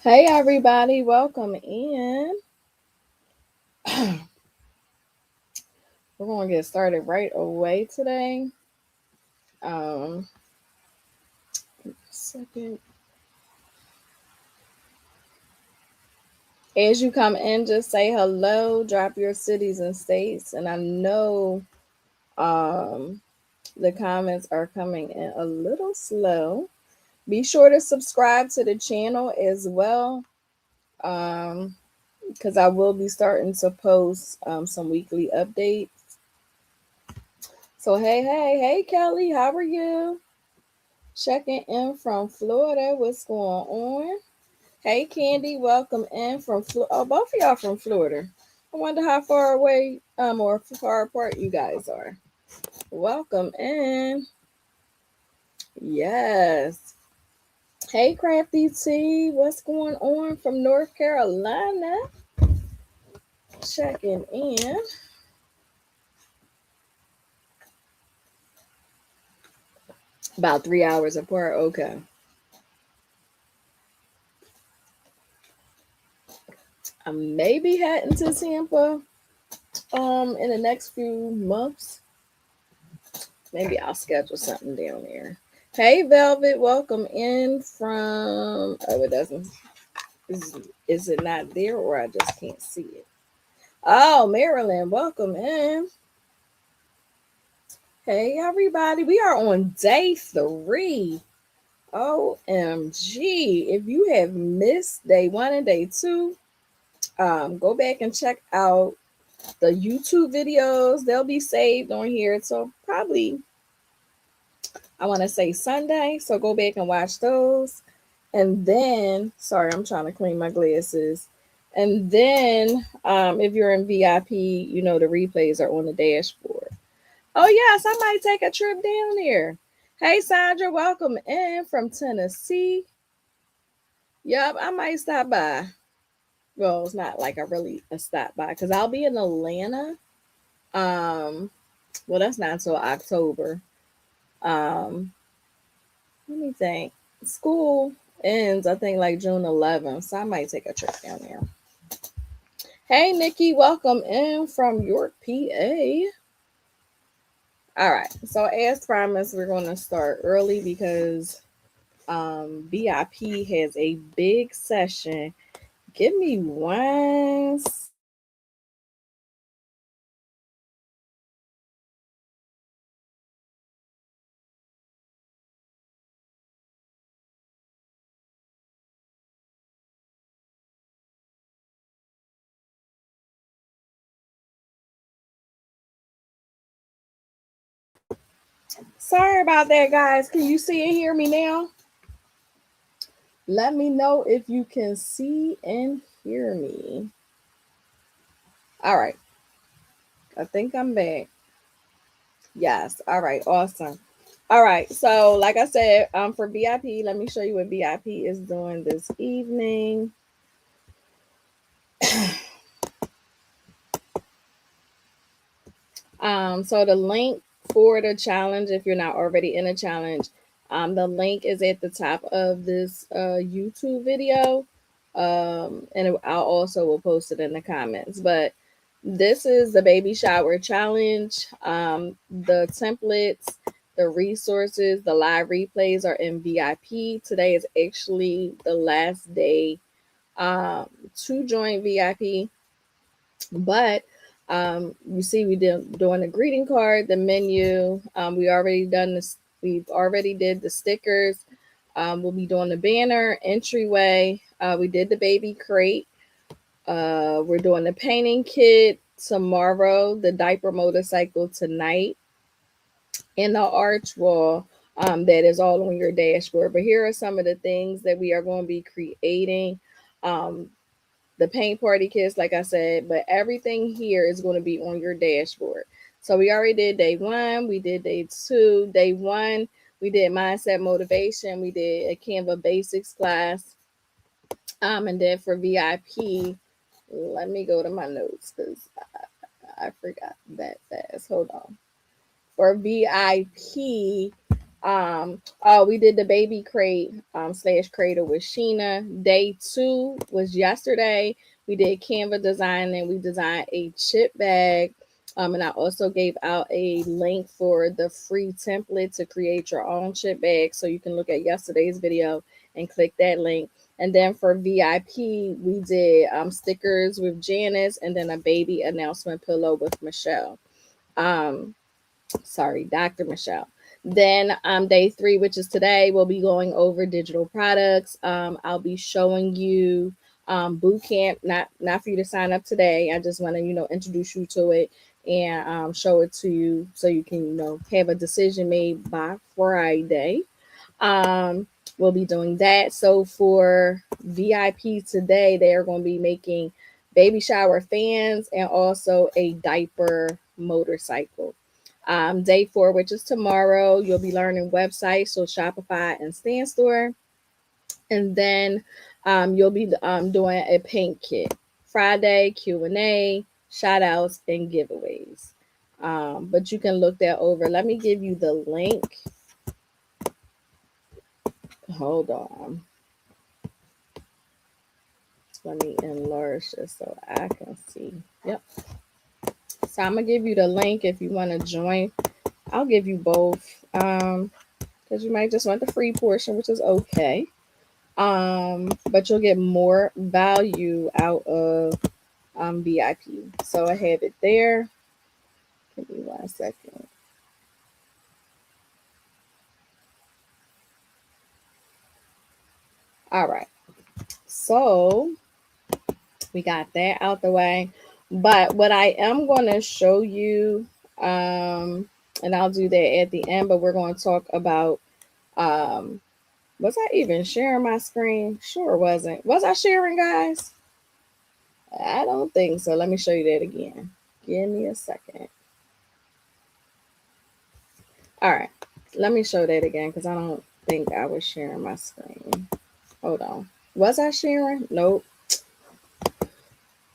Hey everybody, welcome in. We're going to get started right away today. Um, Second. As you come in, just say hello, drop your cities and states, and I know um, the comments are coming in a little slow. Be sure to subscribe to the channel as well, because I will be starting to post some weekly updates. So hey, Kelly, how are you? Checking in from Florida. What's going on? Hey, Candy, welcome in from Florida. Oh, both of y'all from Florida. I wonder how far away or far apart you guys are. Welcome in. Yes. Hey, Crafty T, what's going on from North Carolina? Checking in. About 3 hours apart. Okay. I may be heading to Tampa in the next few months. Maybe I'll schedule something down there. Hey, Velvet, welcome in from. Oh, it doesn't. Is it not there or I just can't see it? Oh, Maryland, welcome in. Hey, everybody. We are on day 3. OMG. If you have missed day 1 and day 2, go back and check out the YouTube videos. They'll be saved on here. So probably I want to say Sunday. So go back and watch those. And then, sorry, I'm trying to clean my glasses. And then, if you're in VIP, the replays are on the dashboard. Oh, yes, I might take a trip down there. Hey, Sandra, welcome in from Tennessee. Yep, I might stop by. Well, it's not like a stop by because I'll be in Atlanta. Um, well, that's not until October. Um, Let me think. School ends, I think, like June 11th, so I might take a trip down there. Hey, Nikki, welcome in from York, PA. All right, so as promised, we're going to start early because VIP has a big session. Give me one. Sorry about that, guys. Can you see and hear me now? Let me know if you can see and hear me. All right, I think I'm back. Yes. All right. Awesome. All right. So, like I said, for VIP, let me show you what VIP is doing this evening. So the link for the challenge, if you're not already in a challenge, the link is at the top of this YouTube video. And I'll also will post it in the comments. But this is the baby shower challenge. The templates, the resources, the live replays are in VIP. Today is actually the last day to join VIP. But you see, we did doing the greeting card, the menu. We already done this. We've already did the stickers. We'll be doing the banner, entryway. We did the baby crate. We're doing the painting kit tomorrow, the diaper motorcycle tonight, and the arch wall. That is all on your dashboard. But here are some of the things that we are going to be creating. The paint party kits, like I said, but everything here is going to be on your dashboard. So we already did day 1, we did day 2. Day 1, we did mindset motivation, we did a Canva basics class. And then for VIP, let me go to my notes because I forgot that fast. Hold on. For VIP, We did the baby crate slash cradle with Sheena. Day 2 was yesterday. We did Canva design and we designed a chip bag. And I also gave out a link for the free template to create your own chip bag. So you can look at yesterday's video and click that link. And then for VIP, we did stickers with Janice and then a baby announcement pillow with Michelle. Dr. Michelle. Then day 3, which is today, we'll be going over digital products. I'll be showing you boot camp, not for you to sign up today. I just want to, introduce you to it and show it to you so you can, have a decision made by Friday. Um, we'll be doing that. So for VIP today, they are going to be making baby shower fans and also a diaper motorcycle. Day 4, which is tomorrow, you'll be learning websites, so Shopify and Stand Store. And then you'll be doing a paint kit. Friday, Q&A, shout outs, and giveaways. But you can look that over. Let me give you the link. Hold on. Let me enlarge this so I can see. Yep. So I'm going to give you the link if you want to join. I'll give you both because you might just want the free portion, which is okay. But you'll get more value out of VIP. So I have it there. Give me 1 second. All right. So we got that out the way. But what I am going to show you, and I'll do that at the end, but we're going to talk about, was I even sharing my screen? Sure wasn't. Was I sharing, guys? I don't think so. Let me show you that again. Give me a second. All right. Let me show that again because I don't think I was sharing my screen. Hold on. Was I sharing? Nope.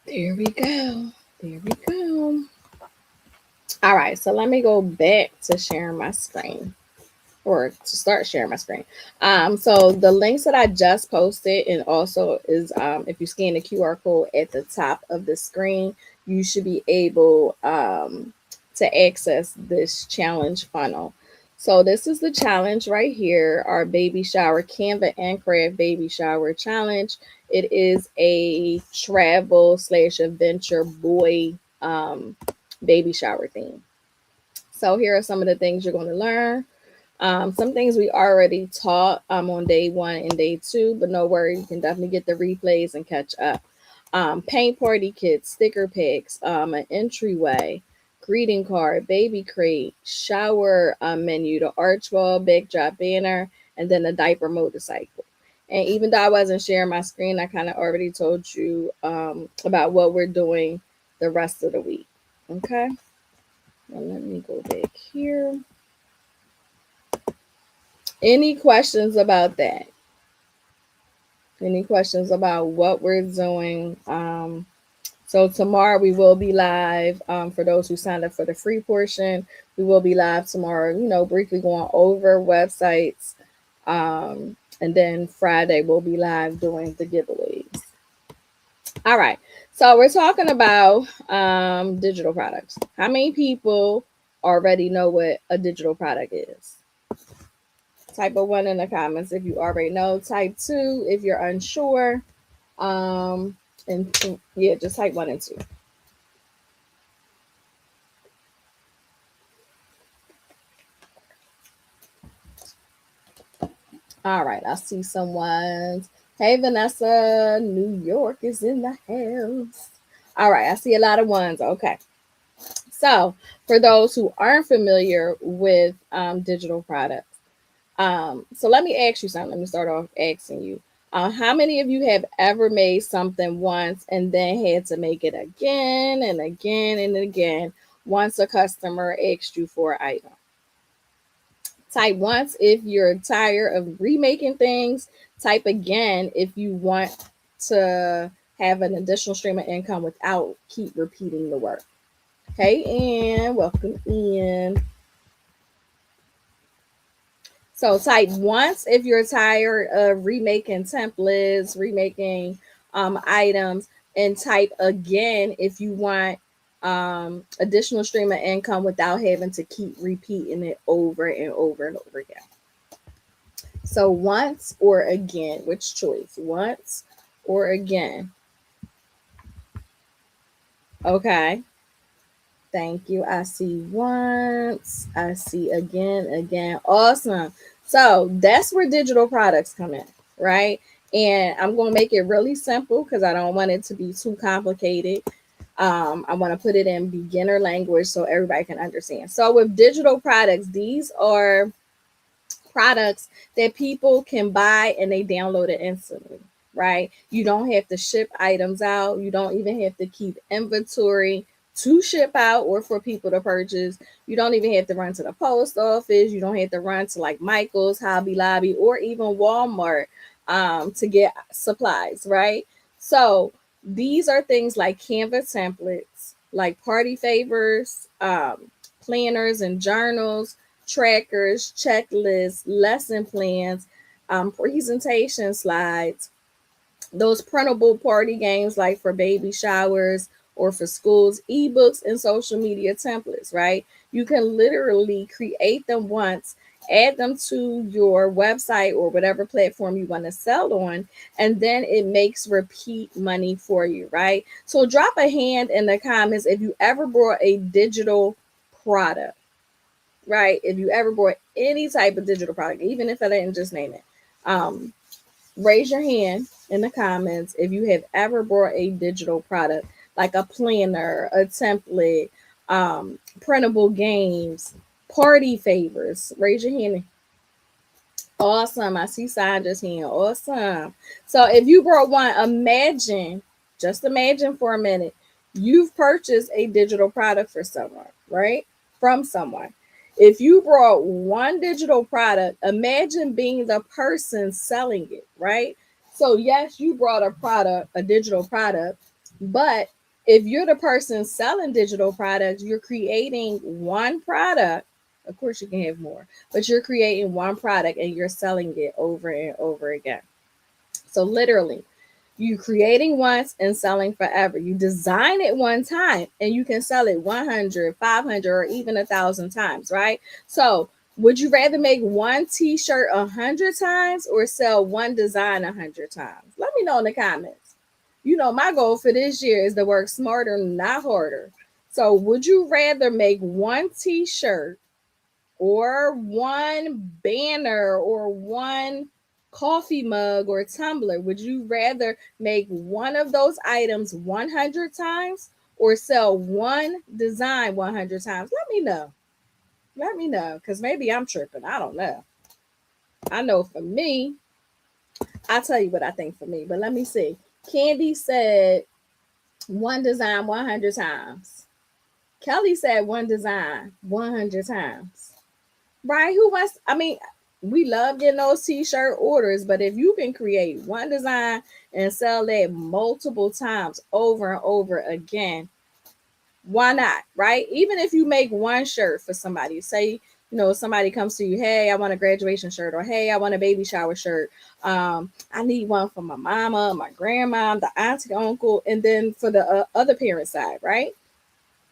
There we go. There we go. All right. So let me go back to sharing my screen. Or to start sharing my screen. So the links that I just posted, and also is if you scan the QR code at the top of the screen, you should be able to access this challenge funnel. So this is the challenge right here, our baby shower Canva and craft baby shower challenge. It is a travel / adventure boy baby shower theme. So here are some of the things you're going to learn. Some things we already taught on day 1 and day 2, but no worry, you can definitely get the replays and catch up. Paint party kits, sticker packs, an entryway, greeting card, baby crate, shower menu, the arch wall, backdrop banner, and then the diaper motorcycle. And even though I wasn't sharing my screen, I kind of already told you about what we're doing the rest of the week. Okay. Well, let me go back here. Any questions about that? Any questions about what we're doing? So tomorrow we will be live. For those who signed up for the free portion, we will be live tomorrow, briefly going over websites. And then Friday we'll be live doing the giveaways. All right. So we're talking about digital products. How many people already know what a digital product is? Type a 1 in the comments if you already know. Type 2 if you're unsure. And yeah, just type 1 and 2. All right, I see someone. Hey, Vanessa, New York is in the house. All right, I see a lot of ones. Okay. So for those who aren't familiar with digital products, so let me ask you something. Let me start off asking you. How many of you have ever made something once and then had to make it again and again and again once a customer asked you for an item? Type once if you're tired of remaking things. Type again if you want to have an additional stream of income without keep repeating the work. Hey, Ann, welcome in. So type once if you're tired of remaking templates, remaking items, and type again if you want additional stream of income without having to keep repeating it over and over and over again. So once or again, which choice? Once or again? Okay. Thank you. I see once. I see again. Awesome. So that's where digital products come in, right? And I'm going to make it really simple because I don't want it to be too complicated. I want to put it in beginner language so everybody can understand. So with digital products, these are products that people can buy and they download it instantly, right? You don't have to ship items out. You don't even have to keep inventory to ship out or for people to purchase. You don't even have to run to the post office. You don't have to run to like Michael's, Hobby Lobby, or even Walmart to get supplies, right? So these are things like Canva templates, like party favors, planners and journals, trackers, checklists, lesson plans, presentation slides, those printable party games like for baby showers or for schools, ebooks, and social media templates, right? You can literally create them once, add them to your website or whatever platform you want to sell on, and then it makes repeat money for you, right? So drop a hand in the comments if you ever bought a digital product, right? If you ever bought any type of digital product, even if I didn't just name it, raise your hand in the comments if you have ever bought a digital product like a planner, a template, printable games, party favors. Raise your hand. Awesome. I see Sandra's hand. Awesome. So if you brought one, just imagine for a minute, you've purchased a digital product for someone, right? From someone. If you brought one digital product, imagine being the person selling it, right? So yes, you brought a digital product, but if you're the person selling digital products, you're creating one product. Of course, you can have more, but you're creating one product and you're selling it over and over again. So literally, you creating once and selling forever. You design it one time and you can sell it 100, 500, or even 1,000 times, right? So would you rather make one t-shirt 100 times or sell one design 100 times? Let me know in the comments. You know, my goal for this year is to work smarter, not harder. So would you rather make one t-shirt or one banner or one coffee mug or tumbler? Would you rather make one of those items 100 times or sell one design 100 times? Let me know. Let me know because maybe I'm tripping. I don't know. I know for me, I'll tell you what I think for me, but let me see. Candy said one design 100 times. Kelly said one design 100 times. Right? Who wants? I mean, we love getting those t-shirt orders, but if you can create one design and sell that multiple times over and over again, why not? Right? Even if you make one shirt for somebody, say, somebody comes to you, hey, I want a graduation shirt, or hey, I want a baby shower shirt. I need one for my mama, my grandma, the auntie, uncle, and then for the other parent side, right?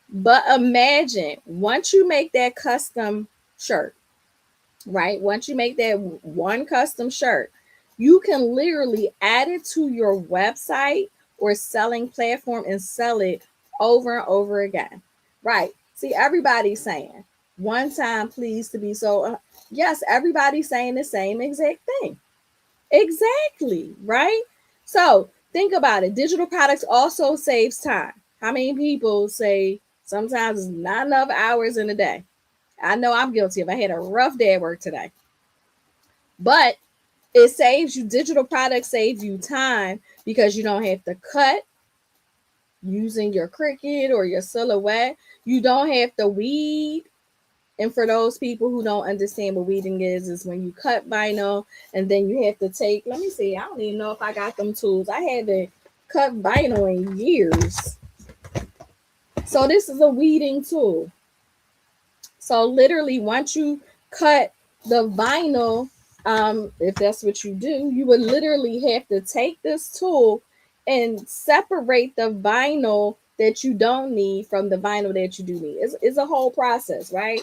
But imagine once you make that custom shirt, right? Once you make that one custom shirt, you can literally add it to your website or selling platform and sell it over and over again, right? See, everybody's saying one time, please to be so. Yes, everybody's saying the same exact thing. Exactly, right? So think about it. Digital products also saves time. How many people say sometimes it's not enough hours in a day? I know I'm guilty of. I had a rough day at work today. But it saves you, digital products save you time because you don't have to cut using your Cricut or your Silhouette. You don't have to weed. And for those people who don't understand what weeding is when you cut vinyl and then you have to take, let me see, I don't even know if I got them tools. I haven't cut vinyl in years. So this is a weeding tool. So literally once you cut the vinyl, if that's what you do, you would literally have to take this tool and separate the vinyl that you don't need from the vinyl that you do need. It's a whole process, right?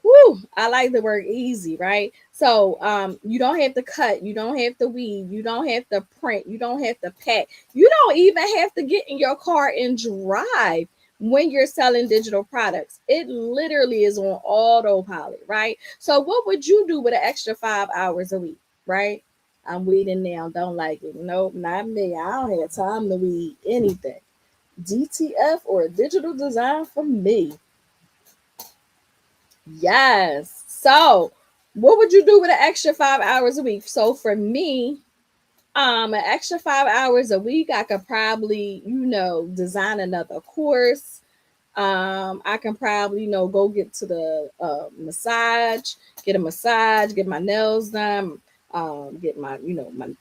Woo, I like the word easy, right? So you don't have to cut, you don't have to weave, you don't have to print, you don't have to pack, you don't even have to get in your car and drive when you're selling digital products. It literally is on autopilot, right? So what would you do with an extra 5 hours a week, right? I'm weeding now, don't like it. Nope, not me. I don't have time to weed anything. DTF or digital design for me. Yes. So, what would you do with an extra 5 hours a week? So for me, an extra 5 hours a week, I could probably, design another course. I can probably, go get to the massage, get a massage, get my nails done, get my,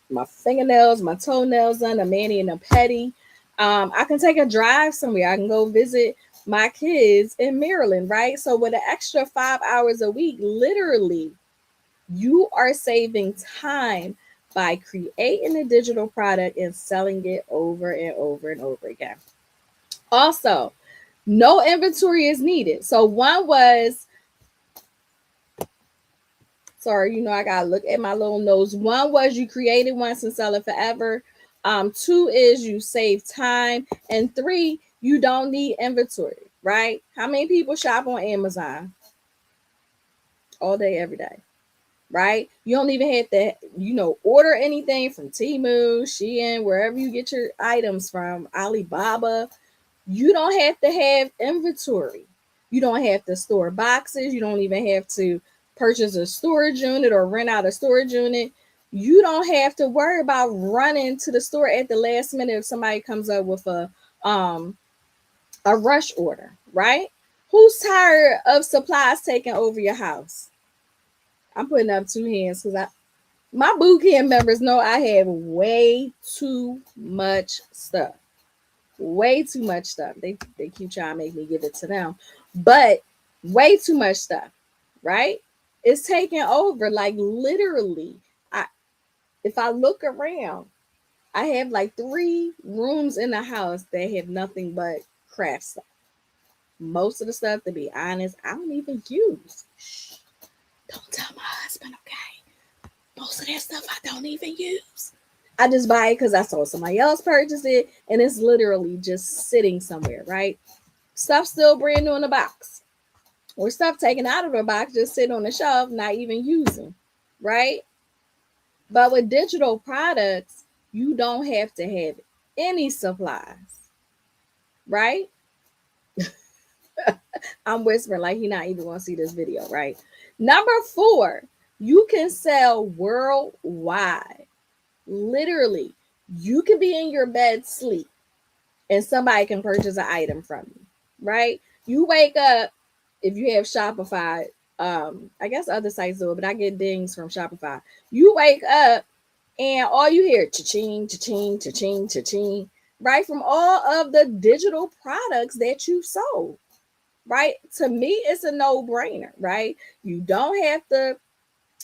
my fingernails, my toenails done, a mani and a pedi. I can take a drive somewhere. I can go visit my kids in Maryland, right? So with an extra 5 hours a week, literally, you are saving time by creating a digital product and selling it over and over and over again. Also, no inventory is needed. So one was, sorry, I gotta look at my little notes. One was you create it once and sell it forever. Two is you save time, and three, you don't need inventory. Right? How many people shop on Amazon all day, every day? Right? You don't even have to, order anything from Temu, Shein, wherever you get your items from, Alibaba. You don't have to have inventory. You don't have to store boxes. You don't even have to purchase a storage unit or rent out a storage unit. You don't have to worry about running to the store at the last minute if somebody comes up with a rush order, right? Who's tired of supplies taking over your house? I'm putting up two hands because my boot camp members know I have way too much stuff. Way too much stuff. They keep trying to make me give it to them. But way too much stuff, right? It's taking over. Like literally. I if I look around, I have like 3 rooms in the house that have nothing but craft stuff. Most of the stuff, to be honest, I don't even use. Shh, don't tell my husband, okay? Most of that stuff I don't even use. I just buy it because I saw somebody else purchase it and it's literally just sitting somewhere, right? Stuff still brand new in the box. Or stuff taken out of the box, just sitting on the shelf, not even using, right? But with digital products, you don't have to have any supplies, right? I'm whispering like he not even gonna see this video, right? Number 4, you can sell worldwide. Literally, you could be in your bed sleep and somebody can purchase an item from you, right? You wake up, if you have Shopify, I guess other sites do it, but I get dings from Shopify. You wake up and all you hear cha-ching, cha-ching, cha-ching, cha-ching, right? From all of the digital products that you sold, right? To me, it's a no-brainer, right? You don't have to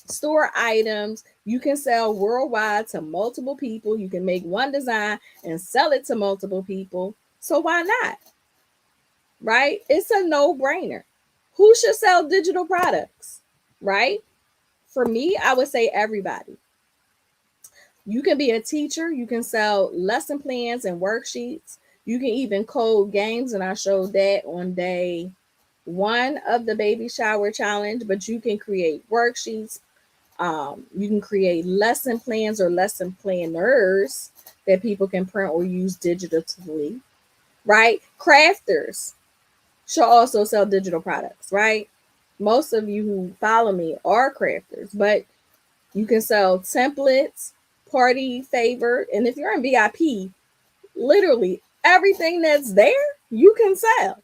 store items. You can sell worldwide to multiple people. You can make one design and sell it to multiple people. So why not? Right? It's a no-brainer. Who should sell digital products? Right? For me, I would say everybody. You can be a teacher, you can sell lesson plans and worksheets. You can even code games, and I showed that on day 1 of the baby shower challenge, but you can create worksheets. You can create lesson plans or lesson planners that people can print or use digitally, right? Crafters should also sell digital products, right? Most of you who follow me are crafters, but you can sell templates, party favor, and if you're in VIP, literally everything that's there, you can sell.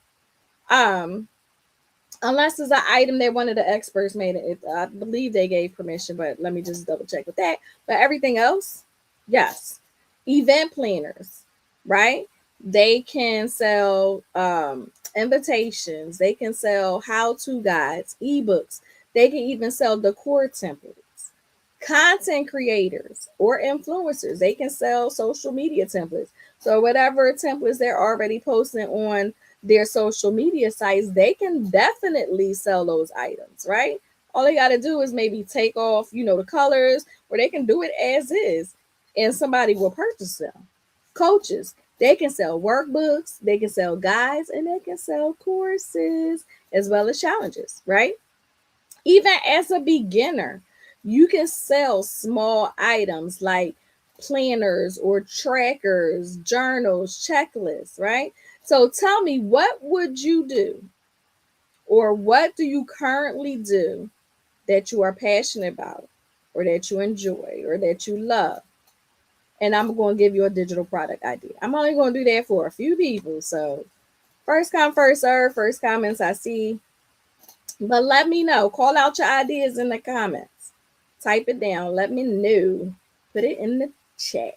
Unless it's an item that one of the experts made it. I believe they gave permission, but let me just double check with that. But everything else, yes. Event planners, right? They can sell invitations. They can sell how-to guides, ebooks. They can even sell decor templates. Content creators or influencers, they can sell social media templates. So whatever templates they're already posting on their social media sites, they can definitely sell those items, right? All they got to do is maybe take off, the colors, or they can do it as is, and somebody will purchase them. Coaches, they can sell workbooks, they can sell guides, and they can sell courses as well as challenges, right? Even as a beginner, you can sell small items like planners or trackers, journals, checklists, right? So tell me, what would you do, or what do you currently do that you are passionate about, or that you enjoy, or that you love? And I'm going to give you a digital product idea. I'm only going to do that for a few people. So first come, first serve, first comments I see. But let me know. Call out your ideas in the comments. Type it down. Let me know. Put it in the chat.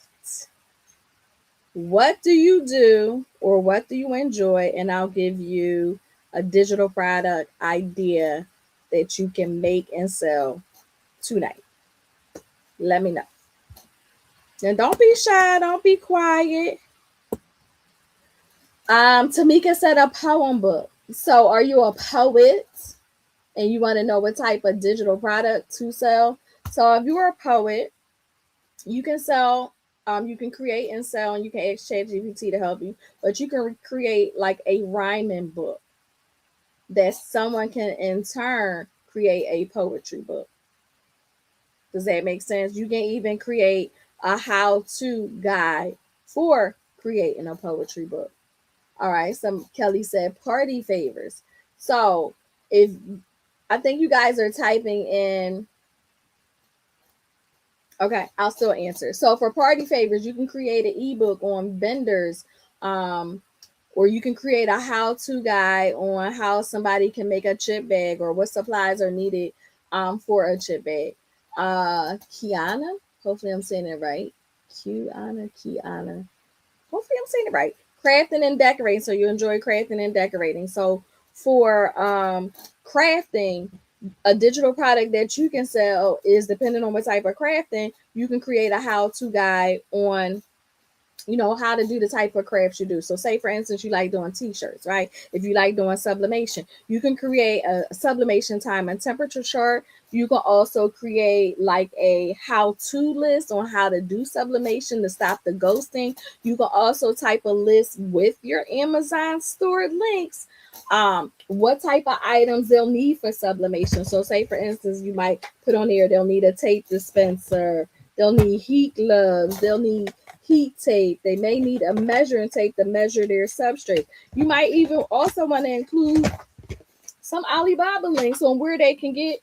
What do you do, or what do you enjoy? And I'll give you a digital product idea that you can make and sell tonight. Let me know. And don't be shy. Don't be quiet. Tamika said a poem book. So are you a poet and you want to know what type of digital product to sell? So if you're a poet, you can sell, you can create and sell, and you can ask ChatGPT to help you, but you can create like a rhyming book that someone can in turn create a poetry book. Does that make sense? You can even create a how-to guide for creating a poetry book. All right. Some Kelly said party favors. So if I think you guys are typing in, okay, I'll still answer. So for party favors, you can create an ebook on vendors, um, or you can create a how-to guide on how somebody can make a chip bag, or what supplies are needed for a chip bag. Kiana, hopefully I'm saying it right. Kiana. Hopefully I'm saying it right. Crafting and decorating. So you enjoy crafting and decorating. So for crafting, a digital product that you can sell is, depending on what type of crafting, you can create a how-to guide on how to do the type of crafts you do. So say for instance you like doing t-shirts, right? If you like doing sublimation, you can create a sublimation time and temperature chart. You can also create like a how-to list on how to do sublimation to stop the ghosting. You can also type a list with your Amazon stored links, what type of items they'll need for sublimation. So say for instance you might put on there they'll need a tape dispenser, they'll need heat gloves, they'll need heat tape. They may need a measuring tape to measure their substrate. You might even also want to include some Alibaba links on where they can get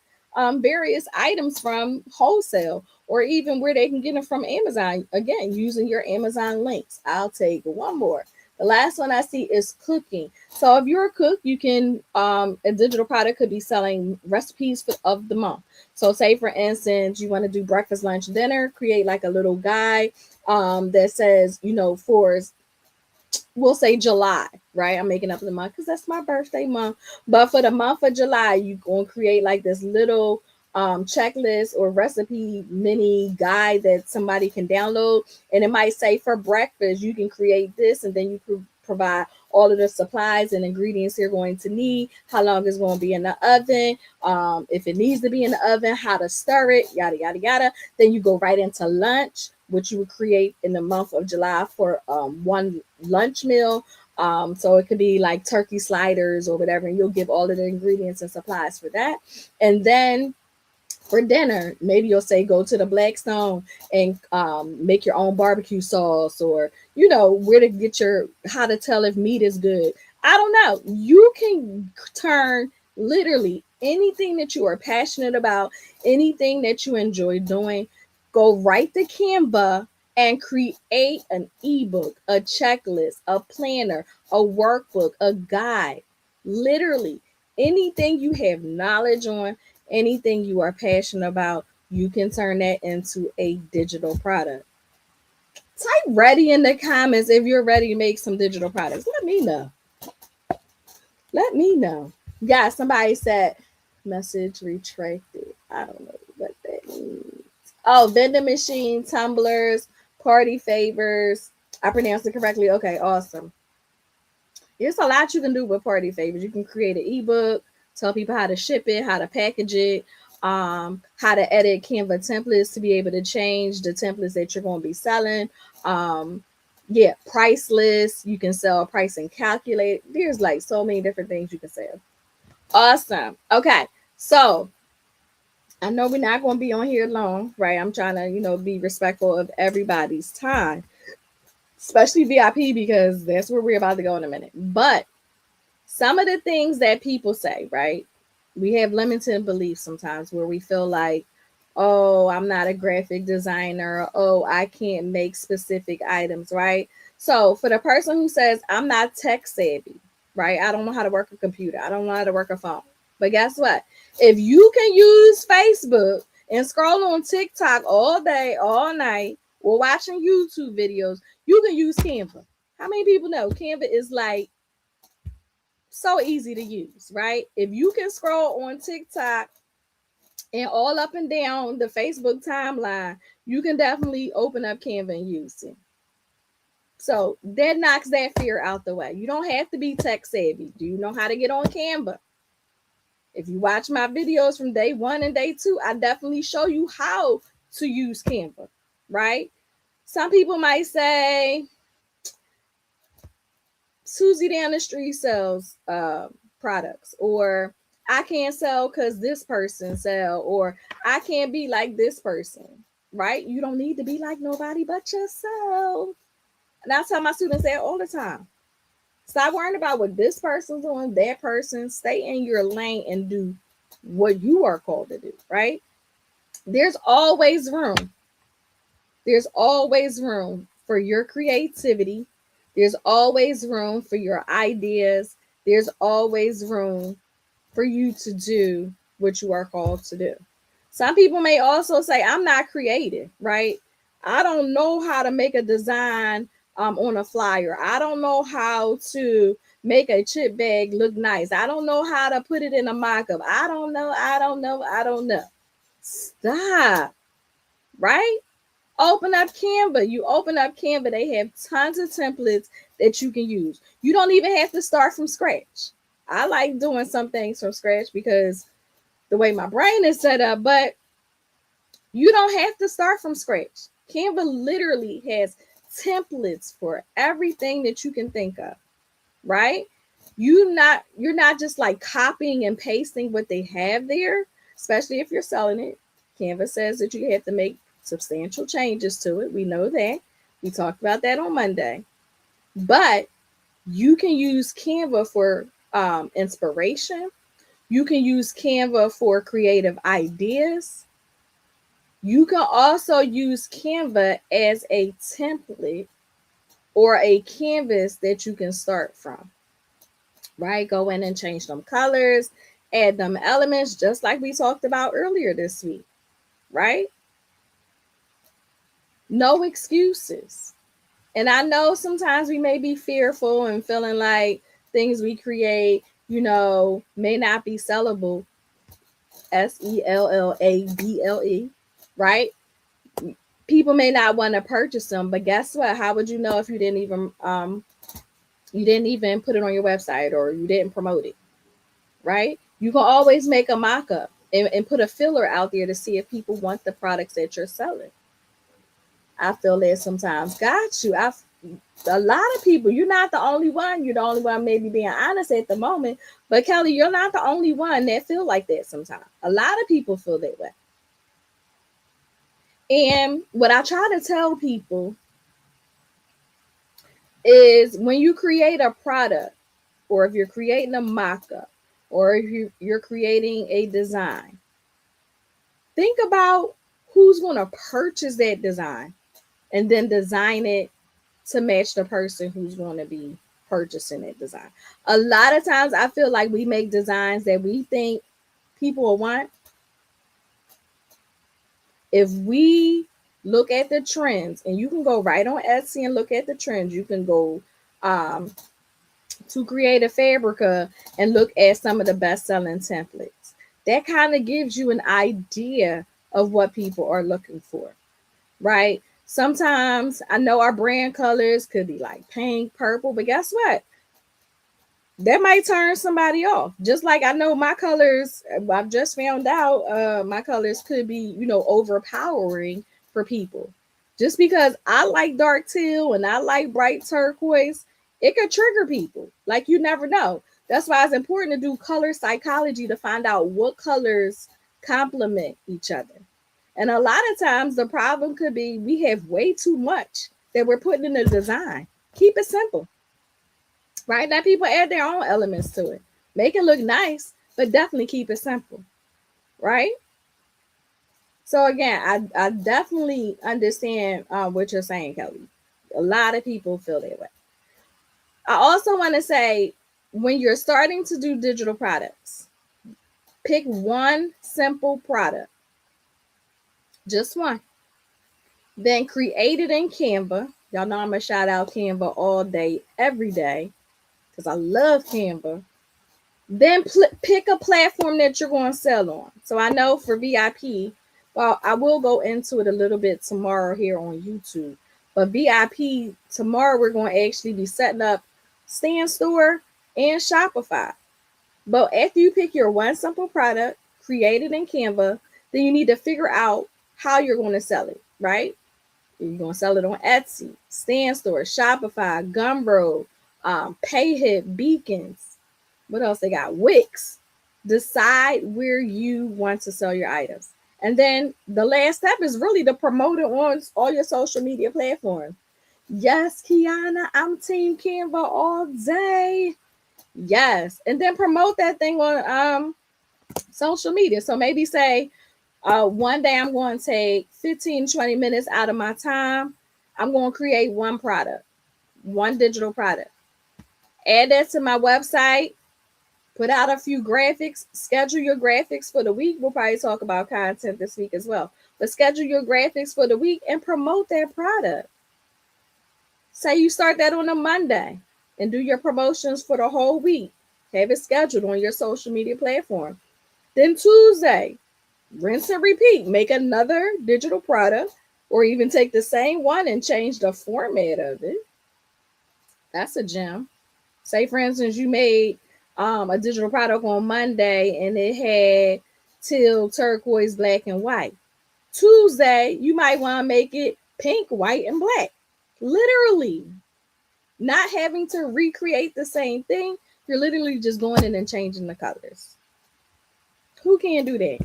various items from wholesale, or even where they can get them from Amazon. Again, using your Amazon links. I'll take one more. The last one I see is cooking. So if you're a cook, you can, a digital product could be selling recipes of the month. So say for instance, you want to do breakfast, lunch, dinner, create like a little guide that says, for, we'll say July, right? I'm making up the month because that's my birthday month. But for the month of July, you're going to create like this little checklist or recipe mini guide that somebody can download. And it might say for breakfast, you can create this, and then you provide all of the supplies and ingredients you're going to need, how long it's going to be in the oven, if it needs to be in the oven, how to stir it, yada, yada, yada. Then you go right into lunch, which you would create in the month of July for one lunch meal. So it could be like turkey sliders or whatever, and you'll give all of the ingredients and supplies for that. And then for dinner, maybe you'll say go to the Blackstone and make your own barbecue sauce, or where to get how to tell if meat is good. I don't know. You can turn literally anything that you are passionate about, anything that you enjoy doing, go right to Canva and create an ebook, a checklist, a planner, a workbook, a guide. Literally anything you have knowledge on, anything you are passionate about, you can turn that into a digital product. Type ready in the comments if you're ready to make some digital products. Let me know. Let me know. Yeah, somebody said Message retracted. I don't know what that means. Oh, vending machine, tumblers, party favors. I pronounced it correctly. Okay, awesome. There's a lot you can do with party favors. You can create an ebook, tell people how to ship it, how to package it, how to edit Canva templates to be able to change the templates that you're going to be selling. Yeah, price lists. You can sell a pricing calculator. There's like so many different things you can sell. Awesome. Okay, so I know we're not going to be on here long, right? I'm trying to, be respectful of everybody's time, especially VIP because that's where we're about to go in a minute. But some of the things that people say, right? We have limited beliefs sometimes where we feel like, oh, I'm not a graphic designer. Oh, I can't make specific items, right? So for the person who says, I'm not tech savvy, right? I don't know how to work a computer. I don't know how to work a phone. But guess what? If you can use Facebook and scroll on TikTok all day, all night, or watching YouTube videos, you can use Canva. How many people know Canva is like so easy to use, right? If you can scroll on TikTok and all up and down the Facebook timeline, you can definitely open up Canva and use it. So that knocks that fear out the way. You don't have to be tech savvy. Do you know how to get on Canva? If you watch my videos from day 1 and day 2, I definitely show you how to use Canva, right? Some people might say, Susie down the street sells products, or I can't sell because this person sell, or I can't be like this person, right? You don't need to be like nobody but yourself. And I tell my students that all the time. Stop worrying about what this person's doing, that person. Stay in your lane and do what you are called to do, right? There's always room. There's always room for your creativity. There's always room for your ideas. There's always room for you to do what you are called to do. Some people may also say, I'm not creative, right? I don't know how to make a design on a flyer. I don't know how to make a chip bag look nice. I don't know how to put it in a mock-up. I don't know. I don't know. Stop, right? Open up Canva. You open up Canva, they have tons of templates that you can use. You don't even have to start from scratch. I like doing some things from scratch because the way my brain is set up, but you don't have to start from scratch. Canva literally has templates for everything that you can think of, right? You're not just like copying and pasting what they have there, especially if you're selling it. Canva says that you have to make substantial changes to it. We know that. We talked about that on Monday. But you can use Canva for inspiration. You can use Canva for creative ideas. You can also use Canva as a template or a canvas that you can start from, right? Go in and change them colors, add them elements, just like we talked about earlier this week, right? No excuses. And I know sometimes we may be fearful and feeling like things we create, may not be sellable. SELLABLE, right? People may not want to purchase them, but guess what? How would you know if you didn't even put it on your website or you didn't promote it, right? You can always make a mock-up and put a filler out there to see if people want the products that you're selling. I feel that sometimes. Got you. A lot of people, you're not the only one. You're the only one maybe being honest at the moment. But Kelly, you're not the only one that feel like that sometimes. A lot of people feel that way. And what I try to tell people is when you create a product, or if you're creating a mock-up, or if you're creating a design, think about who's going to purchase that design and then design it to match the person who's going to be purchasing that design. A lot of times I feel like we make designs that we think people will want. If we look at the trends, and you can go right on Etsy and look at the trends, you can go to Creative Fabrica and look at some of the best-selling templates. That kind of gives you an idea of what people are looking for, right? Sometimes I know our brand colors could be like pink, purple, but guess what? That might turn somebody off. Just like I know my colors, I've just found out my colors could be, overpowering for people. Just because I like dark teal and I like bright turquoise, it could trigger people. Like you never know. That's why it's important to do color psychology to find out what colors complement each other. And a lot of times the problem could be we have way too much that we're putting in the design. Keep it simple, right? Let people add their own elements to it. Make it look nice, but definitely keep it simple, right? So again, I definitely understand what you're saying, Kelly. A lot of people feel that way. I also want to say when you're starting to do digital products, pick one simple product, just one. Then create it in Canva. Y'all know I'm going to shout out Canva all day, every day, because I love Canva. Then pick a platform that you're going to sell on. So I know for VIP, well, I will go into it a little bit tomorrow here on YouTube. But VIP, tomorrow we're going to actually be setting up Stand Store and Shopify. But after you pick your one simple product, create it in Canva, then you need to figure out how you're going to sell it, right? You're going to sell it on Etsy, Stand Store, Shopify, Gumroad, Payhip, Beacons. What else they got? Wix. Decide where you want to sell your items. And then the last step is really to promote it on all your social media platforms. Yes, Kiana, I'm Team Canva all day. Yes. And then promote that thing on social media. So maybe say, one day I'm going to take 15, 20 minutes out of my time. I'm going to create one product, one digital product. Add that to my website. Put out a few graphics, schedule your graphics for the week. We'll probably talk about content this week as well. But schedule your graphics for the week and promote that product. Say you start that on a Monday and do your promotions for the whole week. Have it scheduled on your social media platform. Then Tuesday, rinse and repeat. Make another digital product or even take the same one and change the format of it. That's a gem. Say, for instance, you made a digital product on Monday and it had teal, turquoise, black, and white. Tuesday, you might want to make it pink, white, and black. Literally. Not having to recreate the same thing. You're literally just going in and changing the colors. Who can do that?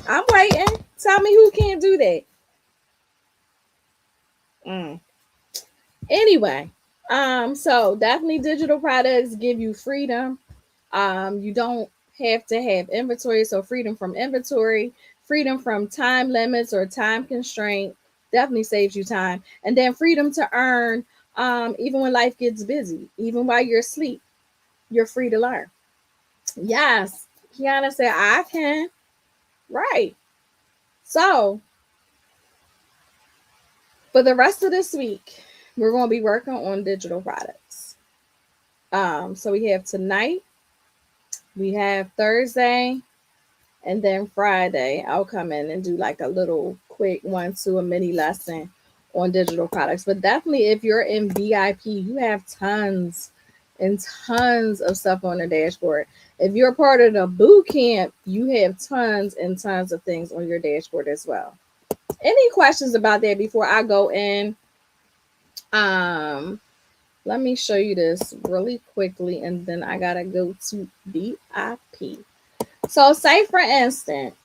I'm waiting. Tell me who can do that. Anyway, so definitely digital products give you freedom. You don't have to have inventory, so freedom from inventory, freedom from time limits or time constraint definitely saves you time, and then freedom to earn. Even when life gets busy, even while you're asleep, you're free to learn. Yes, Kiana said I can. Right. So for the rest of this week, we're going to be working on digital products. So we have tonight, we have Thursday, and then Friday, I'll come in and do like a little quick one to a mini lesson on digital products. But definitely, if you're in VIP, you have tons and tons of stuff on the dashboard. If you're part of the boot camp, you have tons and tons of things on your dashboard as well. Any questions about that before I go in? Let me show you this really quickly, and then I gotta go to VIP. So, say for instance,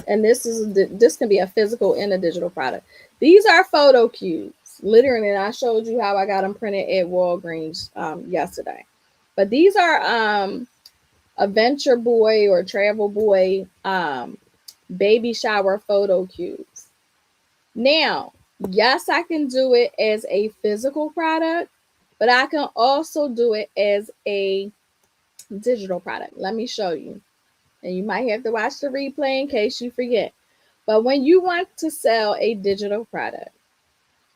and this can be a physical and a digital product. These are photo cubes, literally. And I showed you how I got them printed at Walgreens yesterday. But these are a Venture Boy or Travel Boy baby shower photo cubes. Now, yes, I can do it as a physical product, but I can also do it as a digital product. Let me show you. And you might have to watch the replay in case you forget. But when you want to sell a digital product,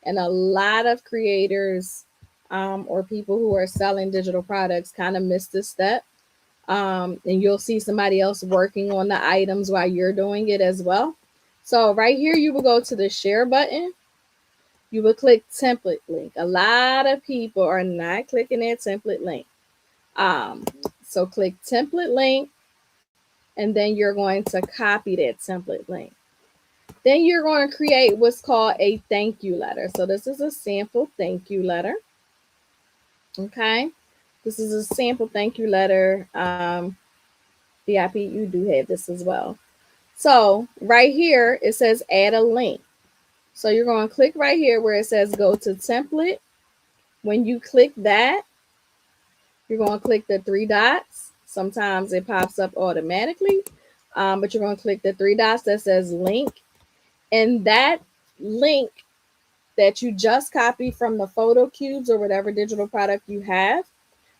and a lot of creators or people who are selling digital products kind of miss this step, And you'll see somebody else working on the items while you're doing it as well. So right here, you will go to the share button. You will click template link. A lot of people are not clicking that template link. Um, so click template link, and then you're going to copy that template link. Then you're going to create what's called a thank you letter. So this is a sample thank you letter. Okay. This is a sample thank you letter. VIP, you do have this as well. So right here, it says add a link. So you're going to click right here where it says go to template. When you click that, you're going to click the three dots. Sometimes it pops up automatically, but you're going to click the three dots that says link. And that link that you just copied from the photo cubes or whatever digital product you have,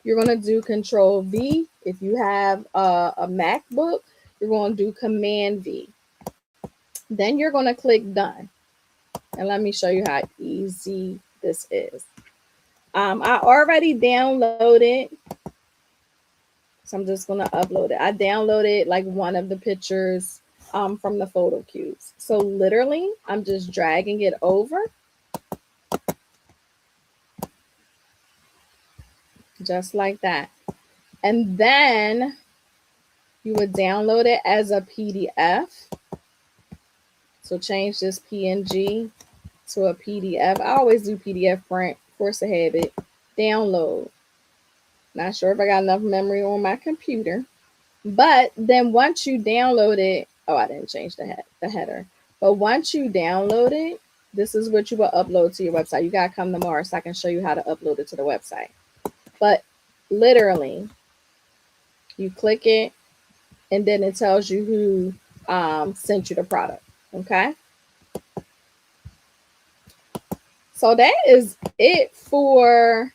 you're going to do Control V. If you have a MacBook, you're going to do Command V. Then you're going to click done. And let me show you how easy this is. I already downloaded, so I'm just going to upload it. I downloaded like one of the pictures from the photo cubes. So literally, I'm just dragging it over. Just like that. And then you would download it as a PDF. So change this PNG to a PDF. I always do PDF print, force a habit, download. Not sure if I got enough memory on my computer. But then once you download it, oh, I didn't change the header. But once you download it, this is what you will upload to your website. You got to come tomorrow so I can show you how to upload it to the website. But literally, you click it, and then it tells you who sent you the product. Okay. So that is it for,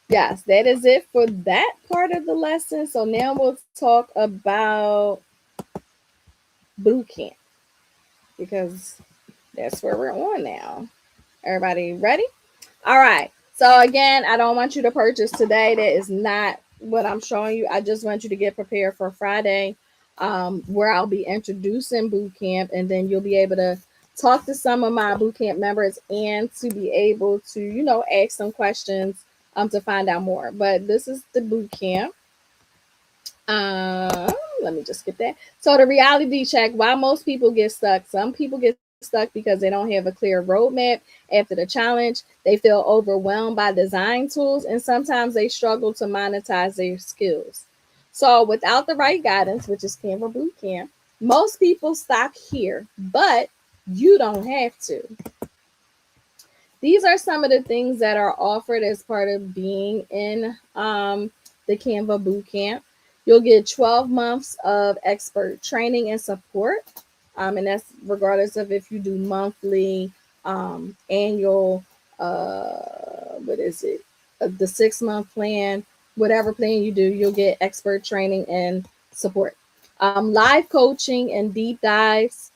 yes, that is it for that part of the lesson. So now we'll talk about boot camp because that's where we're on now. Everybody ready? All right. So again, I don't want you to purchase today. That is not what I'm showing you. I just want you to get prepared for Friday, where I'll be introducing boot camp, and then you'll be able to talk to some of my boot camp members and to be able to, ask some questions to find out more. But this is the boot camp. Let me just skip that. So the reality check, why most people get stuck. Some people get stuck because they don't have a clear roadmap after the challenge. They feel overwhelmed by design tools, and sometimes they struggle to monetize their skills. So without the right guidance, which is Canva Bootcamp, most people stop here, but you don't have to. These are some of the things that are offered as part of being in the Canva Bootcamp. You'll get 12 months of expert training and support. And that's regardless of if you do monthly, annual, what is it? The 6-month plan, whatever plan you do, you'll get expert training and support. Live coaching and deep dives,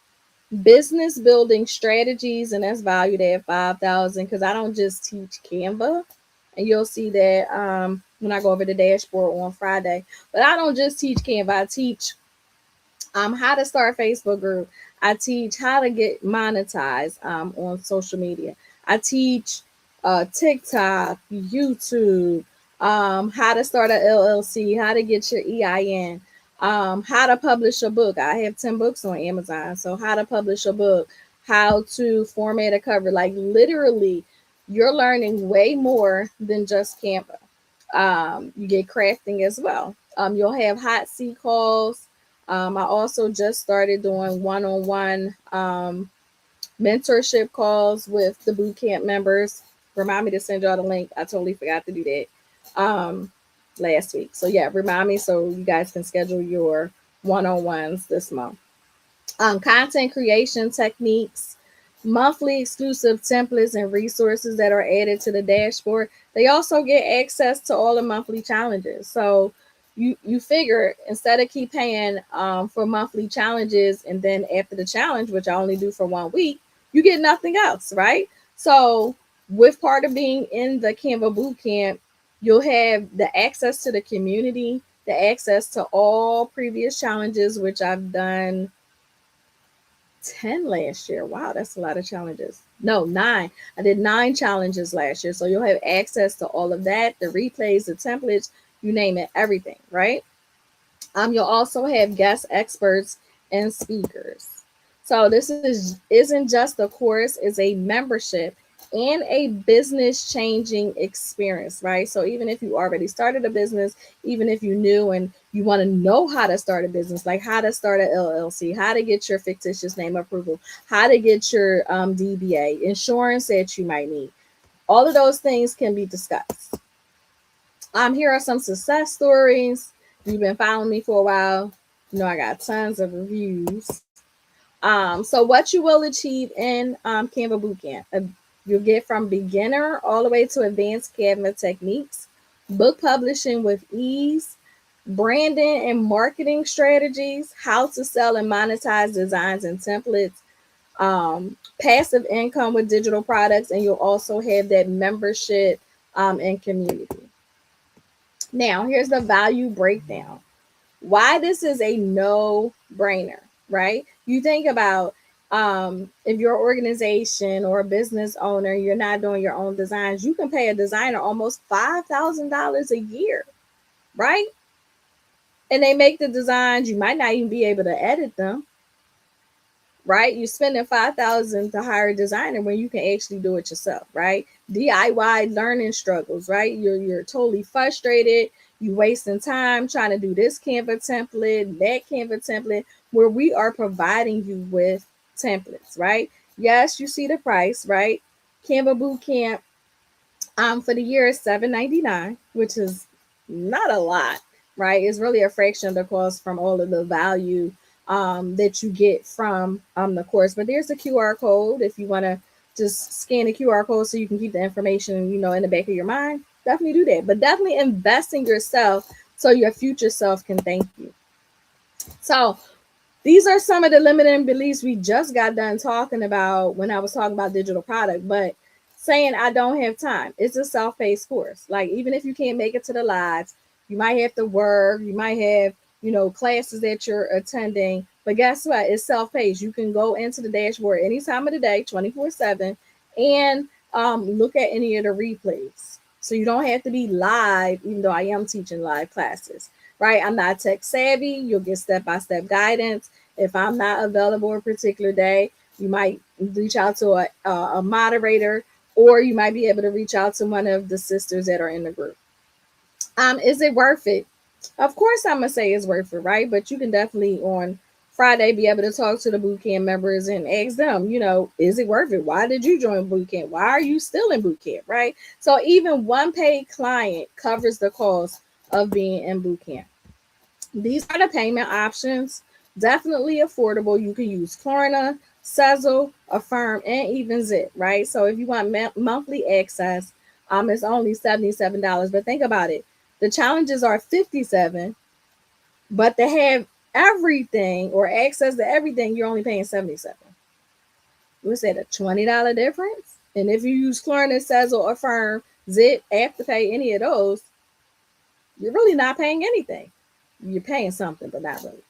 business building strategies, and that's valued at $5,000 because I don't just teach Canva. And you'll see that when I go over the dashboard on Friday. But I don't just teach Canva. I teach how to start a Facebook group. I teach how to get monetized on social media. I teach TikTok, YouTube, how to start an LLC, how to get your EIN, how to publish a book. I have 10 books on Amazon. So how to publish a book, how to format a cover. Like literally, you're learning way more than just Canva. You get crafting as well. You'll have hot seat calls. I also just started doing one-on-one mentorship calls with the bootcamp members. Remind me to send y'all the link. I totally forgot to do that last week. So yeah, remind me so you guys can schedule your one-on-ones this month. Content creation techniques, monthly exclusive templates and resources that are added to the dashboard. They also get access to all the monthly challenges. So you figure instead of keep paying for monthly challenges and then after the challenge, which I only do for 1 week, you get nothing else, right? So with part of being in the Canva Bootcamp, you'll have the access to the community the access to all previous challenges, which I've done 10 last year. Wow, that's a lot of challenges. No, 9. I did 9 challenges last year. So you'll have access to all of that, the replays, the templates, you name it, everything, right? You'll also have guest experts and speakers. So this isn't just a course, it's a membership and a business changing experience, right? So even if you already started a business, even if you knew and you want to know how to start a business, like how to start an LLC, how to get your fictitious name approval, how to get your DBA, insurance that you might need, all of those things can be discussed. Here are some success stories. If you've been following me for a while, you know I got tons of reviews. So what you will achieve in Canva Bootcamp, you'll get from beginner all the way to advanced Canva techniques, book publishing with ease, branding and marketing strategies, how to sell and monetize designs and templates, passive income with digital products, and you'll also have that membership and community. Now, here's the value breakdown. Why this is a no-brainer, right? You think about if your organization or a business owner, you're not doing your own designs, you can pay a designer almost $5,000 a year, right? And they make the designs. You might not even be able to edit them, right? You're spending $5,000 to hire a designer when you can actually do it yourself, right? DIY learning struggles, right? You're totally frustrated. You wasting time trying to do this Canva template, that Canva template, where we are providing you with templates, right? Yes, you see the price, right? Canva Bootcamp for the year is $7.99, which is not a lot, right? It's really a fraction of the cost from all of the value that you get from the course. But there's a QR code if you want to just scan the QR code so you can keep the information, in the back of your mind. Definitely do that. But definitely invest in yourself so your future self can thank you. So these are some of the limiting beliefs we just got done talking about when I was talking about digital product. But saying I don't have time, it's a self-paced course. Like even if you can't make it to the lives, you might have to work, you might have, classes that you're attending. But guess what? It's self-paced. You can go into the dashboard any time of the day, 24/7, and look at any of the replays. So you don't have to be live, even though I am teaching live classes, right? I'm not tech savvy. You'll get step-by-step guidance. If I'm not available a particular day, you might reach out to a moderator, or you might be able to reach out to one of the sisters that are in the group. Is it worth it? Of course, I'm gonna say it's worth it, right? But you can definitely on Friday be able to talk to the bootcamp members and ask them, is it worth it? Why did you join bootcamp? Why are you still in bootcamp, right? So even one paid client covers the cost of being in bootcamp. These are the payment options. Definitely affordable. You can use Klarna, Sezzle, Affirm, and even Zip, right? So if you want monthly access, it's only $77. But think about it. The challenges are $57, but to have everything or access to everything, you're only paying $77. What's that, a $20 difference? And if you use Klarna, Sezzle, Affirm, Zip, Afterpay, any of those, you're really not paying anything. You're paying something, but not really.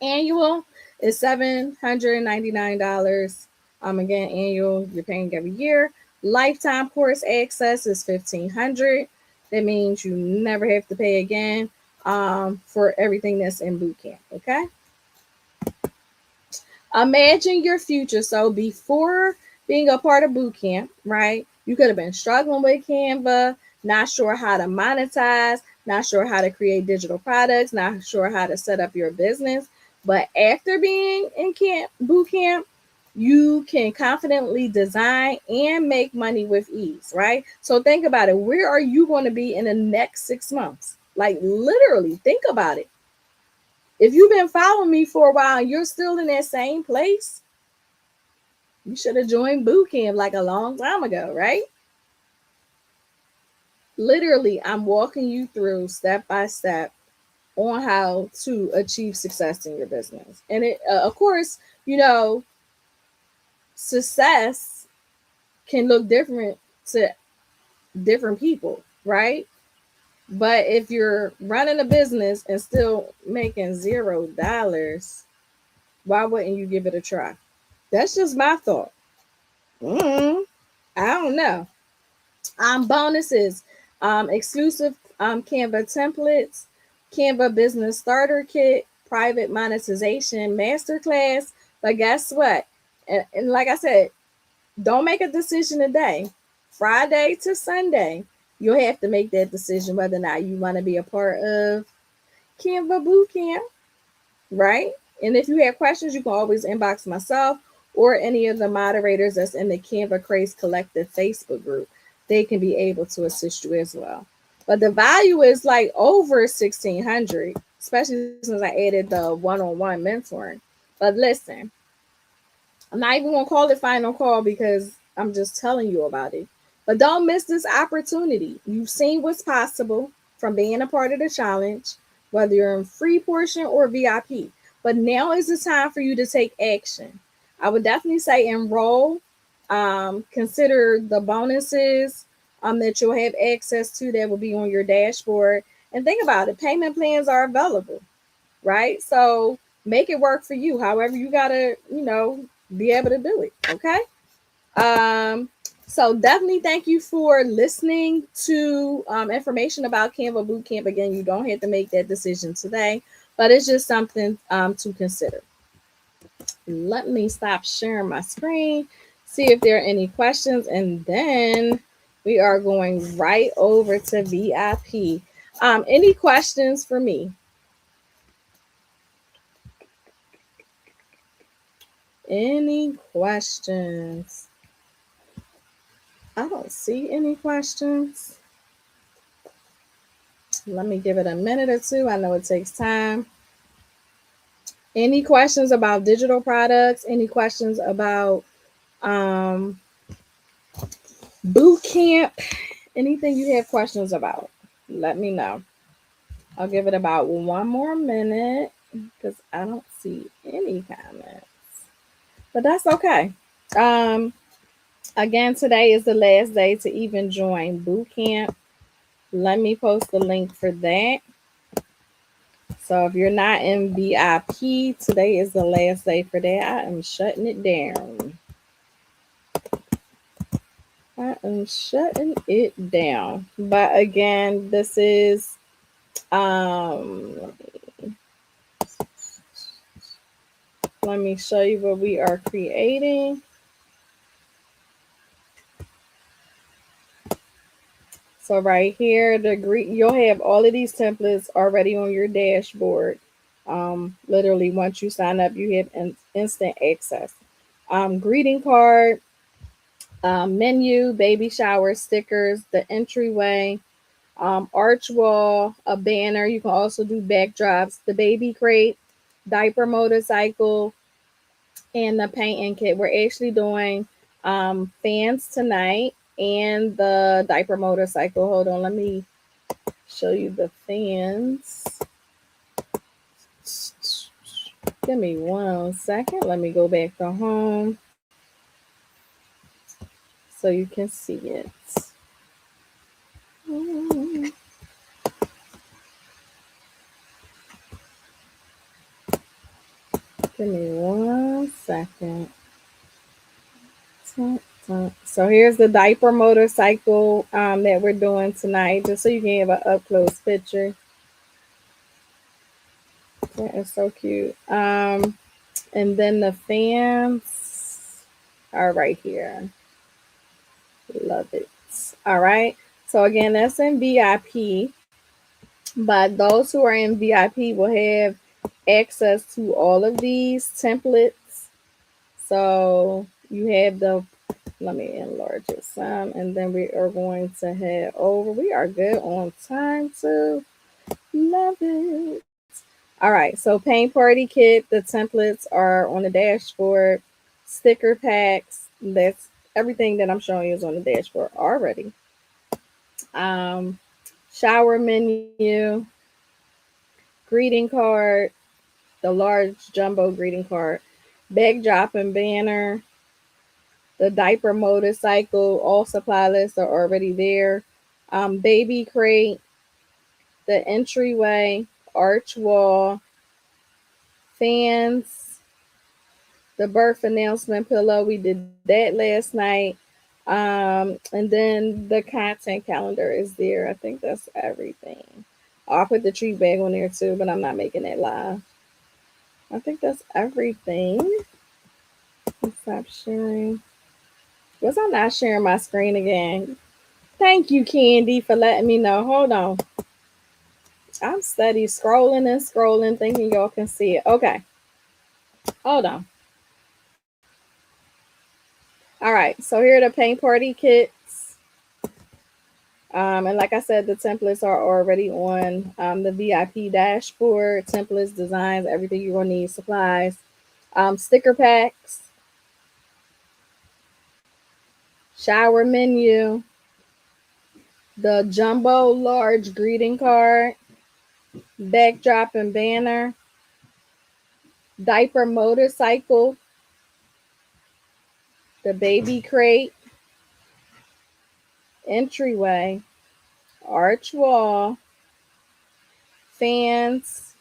Annual is $799. Again, annual, you're paying every year. Lifetime course access is $1,500. That means you never have to pay again for everything that's in bootcamp. Okay. Imagine your future. So before being a part of bootcamp, right? You could have been struggling with Canva, not sure how to monetize, not sure how to create digital products, not sure how to set up your business. But after being in bootcamp, you can confidently design and make money with ease, right? So think about it. Where are you going to be in the next 6 months? Like literally, think about it. If you've been following me for a while and you're still in that same place, you should have joined boot camp like a long time ago, right? Literally, I'm walking you through step by step on how to achieve success in your business. And it, of course, success can look different to different people, right? But if you're running a business and still making $0, why wouldn't you give it a try? That's just my thought. Mm, I don't know. Bonuses, exclusive Canva templates, Canva business starter kit, private monetization masterclass. But guess what? And like I said, don't make a decision today. Friday to Sunday, you'll have to make that decision whether or not you want to be a part of Canva Bootcamp, right? And if you have questions, you can always inbox myself or any of the moderators that's in the Canva Craze Collective Facebook group. They can be able to assist you as well. But the value is like over 1,600, especially since I added the one-on-one mentoring. But listen, I'm not even gonna call it final call because I'm just telling you about it. But don't miss this opportunity. You've seen what's possible from being a part of the challenge, whether you're in free portion or VIP. But now is the time for you to take action. I would definitely say enroll. Consider the bonuses that you'll have access to that will be on your dashboard. And think about it, payment plans are available, right? So make it work for you. However, you gotta, be able to do it. Okay. Um, so definitely thank you for listening to information about Canva Bootcamp. Again, you don't have to make that decision today, but it's just something to consider. Let me stop sharing my screen, see if there are any questions, and then we are going right over to VIP. Any questions for me? Any questions? I don't see any questions. Let me give it a minute or two. I know it takes time. Any questions about digital products? Any questions about um, boot camp? Anything you have questions about? Let me know. I'll give it about one more minute because I don't see any comments. But that's okay. Um, Again, today is the last day to even join boot camp. Let me post the link for that. So if you're not in VIP, today is the last day for that. I am shutting it down. I am shutting it down. But again, this is um let me show you what we are creating. So right here, you'll have all of these templates already on your dashboard. Literally, once you sign up, you have instant access. Greeting card, menu, baby shower stickers, the entryway, arch wall, a banner. You can also do backdrops, the baby crate, diaper motorcycle, and the painting kit. We're actually doing fans tonight and the diaper motorcycle. Hold on, let me show you the fans. Give me 1 second. Let me go back to home so you can see it. Give me 1 second. So here's the diaper motorcycle that we're doing tonight, just so you can have an up close picture. That is so cute. And then the fans are right here. Love it. All right. So again, that's in VIP. But those who are in VIP will have access to all of these templates. So you have let me enlarge it some, and then we are going to head over. We are good on time too. Love it. All right, so paint party kit, the templates are on the dashboard. Sticker packs, that's everything that I'm showing you is on the dashboard already. Um, Shower menu, greeting card, the large jumbo greeting card, backdrop and banner, the diaper motorcycle, all supply lists are already there. Baby crate, the entryway, arch wall, fans, the birth announcement pillow. We did that last night. And then the content calendar is there. I think that's everything. I'll put the tree bag on there too, but I'm not making it live. I think that's everything. Let's stop sharing. Was I not sharing my screen again? Thank you, Candy, for letting me know. Hold on. I'm steady scrolling and scrolling, thinking y'all can see it. Okay. Hold on. All right. So here are the paint party kits. And like I said, the templates are already on the VIP dashboard. Templates, designs, everything you're going to need, supplies, sticker packs, shower menu, the jumbo large greeting card, backdrop and banner, diaper motorcycle, the baby crate, entryway, arch wall, fans,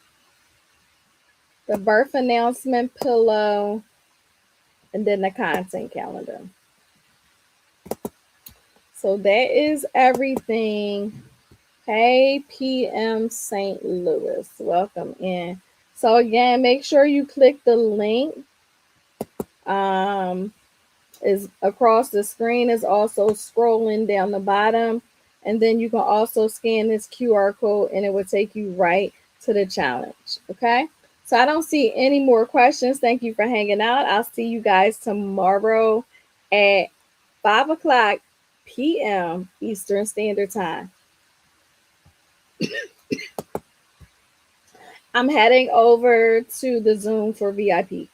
the birth announcement pillow, and then the content calendar. So that is everything. Hey, PM St. Louis, welcome in. So again, make sure you click the link. Is across the screen, is also scrolling down the bottom, and then you can also scan this QR code and it will take you right to the challenge. Okay, so I don't see any more questions. Thank you for hanging out. I'll see you guys tomorrow at 5 o'clock p.m. Eastern Standard Time. I'm heading over to the Zoom for VIP.